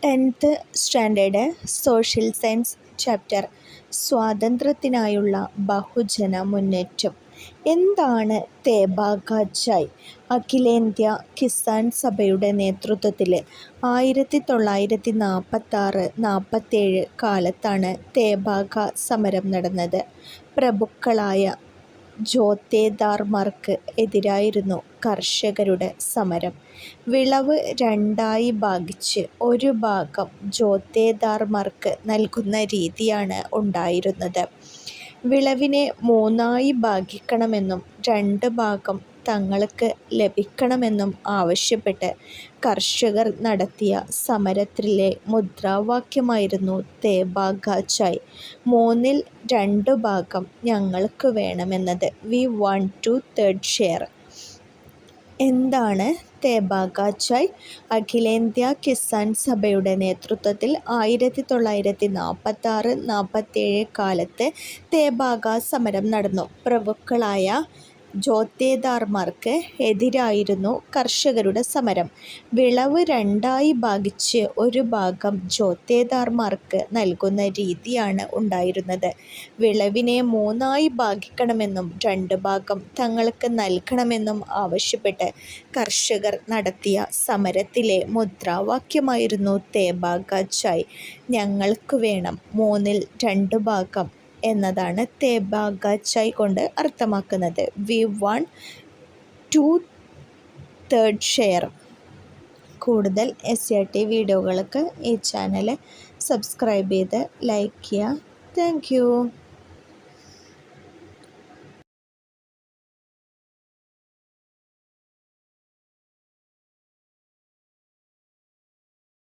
10th standard social science chapter സ്വാതന്ത്ര്യത്തിനായുള്ള ബഹുജന മുന്നേറ്റം. എന്താണ് തേബാഗാച്ചായ്? അഖിലേന്ത്യാ കിസാൻ സഭയുടെ നേതൃത്വത്തിൽ 1946-47 കാലത്താണ് തേബാഗ സമരം നടന്നത്. പ്രഭുക്കളായ ജോത്തേദാർമാർക്ക് എതിരായിരുന്നു കർഷകരുടെ സമരം. വിളവ് രണ്ടായി ഭാഗിച്ച് ഒരു ഭാഗം ജോത്തേദാർമാർക്ക് നൽകുന്ന രീതിയാണ് ഉണ്ടായിരുന്നത്. വിളവിനെ മൂന്നായി ഭാഗിക്കണമെന്നും 2 ഭാഗം തങ്ങൾക്ക് ലഭിക്കണമെന്നും ആവശ്യപ്പെട്ട് കർഷകർ നടത്തിയ സമരത്തിലെ മുദ്രാവാക്യമായിരുന്നു തേബാഗാച്ചായ്. 2/3 ഭാഗം ഞങ്ങൾക്ക് വേണമെന്നത്. We want 2/3 share. എന്താണ് തേബാഗാച്ചായ്? അഖിലേന്ത്യാ കിസാൻ സഭയുടെ നേതൃത്വത്തിൽ 1946-47 കാലത്ത് തേബാഗ സമരം നടന്നു. പ്രഭുക്കളായ ജോത്തേദാർമാർക്ക് എതിരായിരുന്നു കർഷകരുടെ സമരം. വിളവ് രണ്ടായി ഭാഗിച്ച് ഒരു ഭാഗം ജോത്തേദാർമാർക്ക് നൽകുന്ന രീതിയാണ് ഉണ്ടായിരുന്നത്. വിളവിനെ മൂന്നായി ഭാഗിക്കണമെന്നും 2 ഭാഗം തങ്ങൾക്ക് നൽകണമെന്നും ആവശ്യപ്പെട്ട് കർഷകർ നടത്തിയ സമരത്തിലെ മുദ്രാവാക്യമായിരുന്നു തേബാഗാച്ചായ്. ഞങ്ങൾക്ക് വേണം 2/3 ഭാഗം എന്നതാണ് തേബാഗാച്ചായ് കൊണ്ട് അർത്ഥമാക്കുന്നത്. We want 2/3 share. കൂടുതൽ SRT വീഡിയോകൾക്ക് ഈ ചാനൽ സബ്സ്ക്രൈബ് ചെയ്ത് ലൈക്ക് ചെയ്യുക. Thank you.